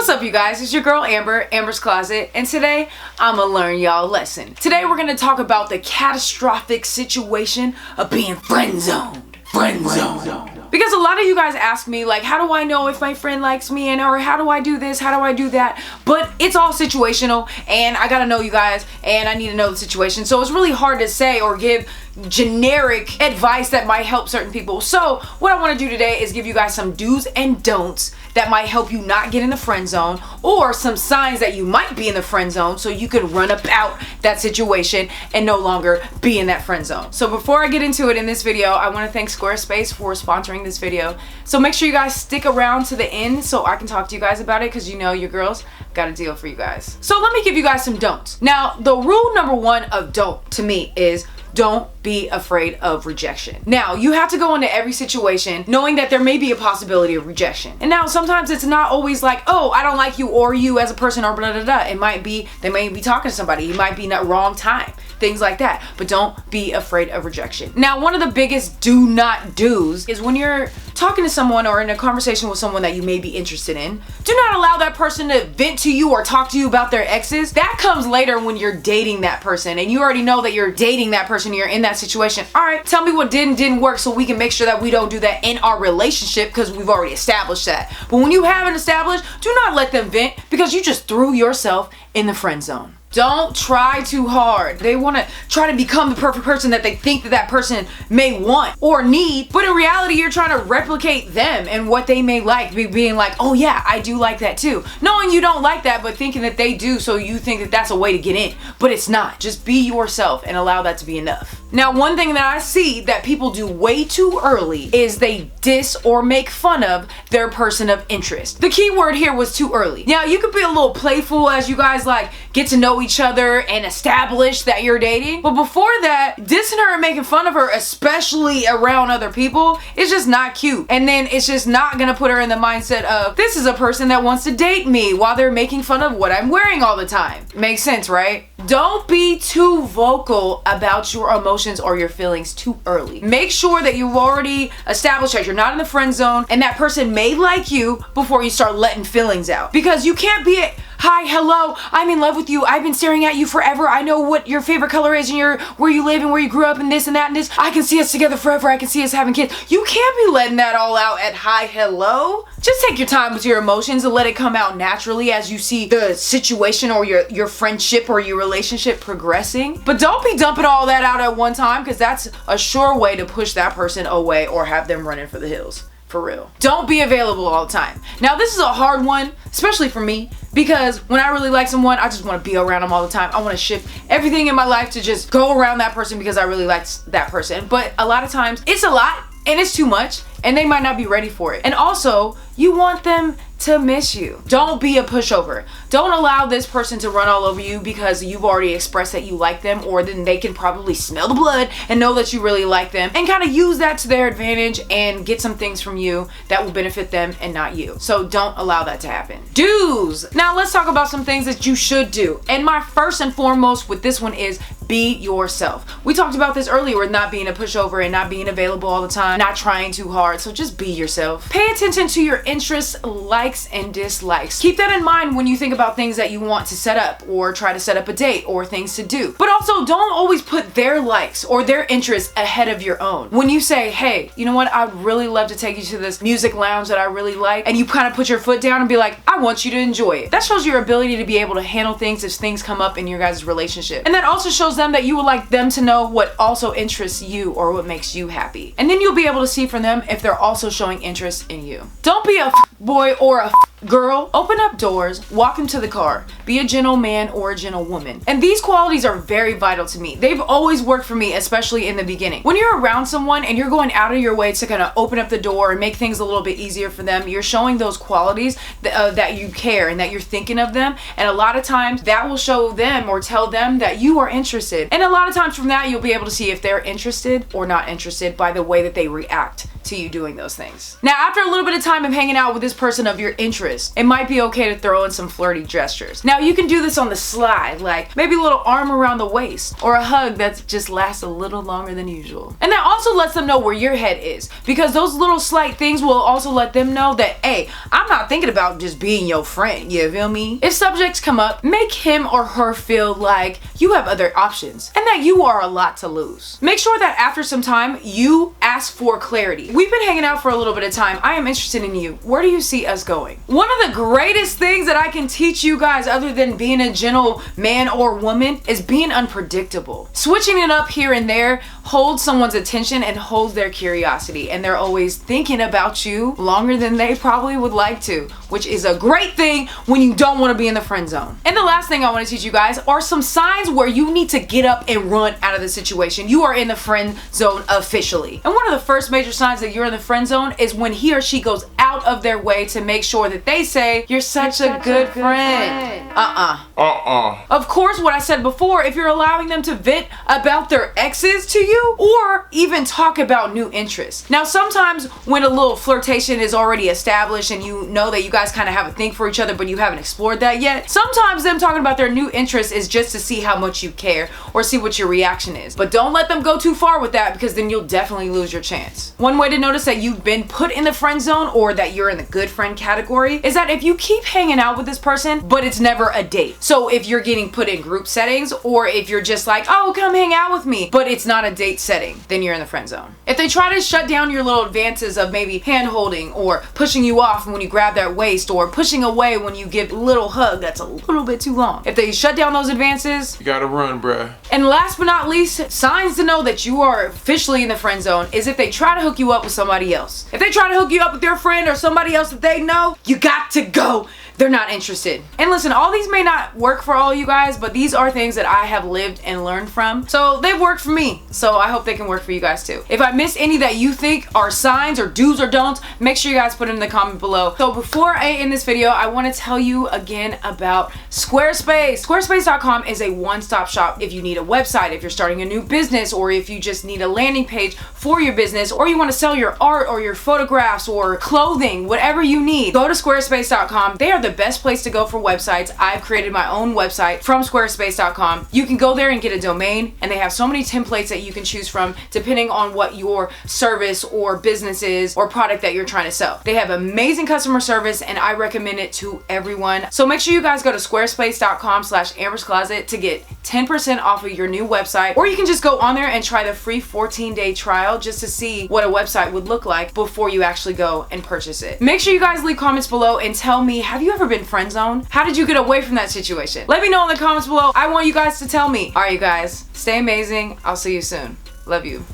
What's up, you guys? It's your girl Amber, Amber's Closet, and today I'ma learn y'all a lesson. Today we're gonna talk about the catastrophic situation of being friend zoned. Friend zoned. Because a lot of you guys ask me, like, how do I know if my friend likes me, and or how do I do this, how do I do that? But it's all situational, and I gotta know you guys, and I need to know the situation. So it's really hard to say or give generic advice that might help certain people. So what I want to do today is give you guys some do's and don'ts that might help you not get in the friend zone, or some signs that you might be in the friend zone so you can run about that situation and no longer be in that friend zone. So before I get into it in this video, I want to thank Squarespace for sponsoring this video. So make sure you guys stick around to the end so I can talk to you guys about it, because you know your girls got a deal for you guys. So let me give you guys some don'ts. Now, the rule number one of don't to me is don't be afraid of rejection. Now, you have to go into every situation knowing that there may be a possibility of rejection. And now sometimes it's not always like, oh, I don't like you or you as a person or blah, blah, blah. It might be, they may be talking to somebody. You might be in the wrong time. Things like that. But don't be afraid of rejection. Now, one of the biggest do not do's is when you're talking to someone or in a conversation with someone that you may be interested in, do not allow that person to vent to you or talk to you about their exes. That comes later when you're dating that person and you already know that you're dating that person, you're in that situation. All right, tell me what didn't work so we can make sure that we don't do that in our relationship, because we've already established that. But when you haven't established, do not let them vent, because you just threw yourself in the friend zone. Don't try too hard. They want to try to become the perfect person that they think that that person may want or need, but in reality, you're trying to replicate them and what they may like, being like, oh yeah, I do like that too. Knowing you don't like that, but thinking that they do, so you think that that's a way to get in, but it's not. Just be yourself and allow that to be enough. Now, one thing that I see that people do way too early is they diss or make fun of their person of interest. The key word here was too early. Now, you could be a little playful as you guys like get to know each other and establish that you're dating, but before that, dissing her and making fun of her, especially around other people, is just not cute. And then it's just not gonna put her in the mindset of, this is a person that wants to date me, while they're making fun of what I'm wearing all the time. Makes sense, right? Don't be too vocal about your emotions or your feelings too early. Make sure that you've already established that you're not in the friend zone and that person may like you before you start letting feelings out. Because you can't be hi, hello, I'm in love with you, I've been staring at you forever, I know what your favorite color is and where you live and where you grew up and this and that and this, I can see us together forever, I can see us having kids. You can't be letting that all out at hi, hello. Just take your time with your emotions and let it come out naturally as you see the situation or your friendship or your relationship progressing. But don't be dumping all that out at one time, because that's a sure way to push that person away or have them running for the hills. For real. Don't be available all the time. Now, this is a hard one, especially for me, because when I really like someone, I just want to be around them all the time. I want to shift everything in my life to just go around that person because I really like that person. But a lot of times it's a lot and it's too much and they might not be ready for it. And also, you want them to miss you. Don't be a pushover. Don't allow this person to run all over you because you've already expressed that you like them, or then they can probably smell the blood and know that you really like them and kind of use that to their advantage and get some things from you that will benefit them and not you. So don't allow that to happen. Do's. Now let's talk about some things that you should do. And my first and foremost with this one is be yourself. We talked about this earlier with not being a pushover and not being available all the time, not trying too hard. So just be yourself. Pay attention to your interests, likes, and dislikes. Keep that in mind when you think about things that you want to set up or try to set up a date or things to do. But also, don't always put their likes or their interests ahead of your own. When you say, hey, you know what, I'd really love to take you to this music lounge that I really like, and you kind of put your foot down and be like, I want you to enjoy it. That shows your ability to be able to handle things as things come up in your guys' relationship. And that also shows them that you would like them to know what also interests you or what makes you happy. And then you'll be able to see from them if they're also showing interest in you. Don't be a boy or a girl. Open up doors, walk them to the car. Be a gentleman or a gentlewoman. And these qualities are very vital to me. They've always worked for me, especially in the beginning. When you're around someone and you're going out of your way to kind of open up the door and make things a little bit easier for them, you're showing those qualities that you care and that you're thinking of them. And a lot of times that will show them or tell them that you are interested. And a lot of times from that, you'll be able to see if they're interested or not interested by the way that they react to you doing those things. Now, after a little bit of time of hanging out with this person of your interest, interest, it might be okay to throw in some flirty gestures. Now you can do this on the slide, like maybe a little arm around the waist or a hug that just lasts a little longer than usual. And that also lets them know where your head is, because those little slight things will also let them know that, hey, I'm not thinking about just being your friend, you feel me? If subjects come up, make him or her feel like you have other options and that you are a lot to lose. Make sure that after some time you ask for clarity. We've been hanging out for a little bit of time. I am interested in you. Where do you see us going? One of the greatest things that I can teach you guys, other than being a gentle man or woman, is being unpredictable. Switching it up here and there holds someone's attention and holds their curiosity, and they're always thinking about you longer than they probably would like to, which is a great thing when you don't want to be in the friend zone. And the last thing I want to teach you guys are some signs where you need to get up and run out of the situation. You are in the friend zone officially. And one of the first major signs that you're in the friend zone is when he or she goes out of their way to make sure that they say, you're such a good friend. Of course, what I said before, if you're allowing them to vent about their exes to you, or even talk about new interests. Now, sometimes when a little flirtation is already established and you know that you guys kind of have a thing for each other, but you haven't explored that yet, sometimes them talking about their new interests is just to see how much you care or see what your reaction is. But don't let them go too far with that, because then you'll definitely lose your chance. One way to notice that you've been put in the friend zone or that you're in the good friend category is that if you keep hanging out with this person, but it's never a date. So if you're getting put in group settings, or if you're just like, oh, come hang out with me, but it's not a date setting, then you're in the friend zone. If they try to shut down your little advances of maybe hand holding or pushing you off when you grab that waist or pushing away when you give a little hug that's a little bit too long, if they shut down those advances, you gotta run, bruh. And last but not least, signs to know that you are officially in the friend zone is if they try to hook you up with somebody else. If they try to hook you up with their friend or somebody else that they know, you got to go. They're not interested. And listen, all these may not work for all you guys, but these are things that I have lived and learned from. So they've worked for me. So I hope they can work for you guys too. If I missed any that you think are signs or do's or don'ts, make sure you guys put them in the comment below. So before I end this video, I want to tell you again about Squarespace. Squarespace.com is a one-stop shop if you need a website, if you're starting a new business, or if you just need a landing page for your business, or you want to sell your art or your photographs or clothing, whatever you need, go to Squarespace.com. They are the best place to go for websites. I've created my own website from Squarespace.com. You can go there and get a domain, and they have so many templates that you can choose from depending on what your service or business is or product that you're trying to sell. They have amazing customer service, and I recommend it to everyone. So make sure you guys go to squarespace.com/AmbersCloset to get 10% off of your new website, or you can just go on there and try the free 14-day trial just to see what a website would look like before you actually go and purchase it. Make sure you guys leave comments below and tell me, have you ever been friend zoned? How did you get away from that situation? Let me know in the comments below. I want you guys to tell me. All right, you guys, stay amazing. I'll see you soon. Love you.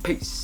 Peace.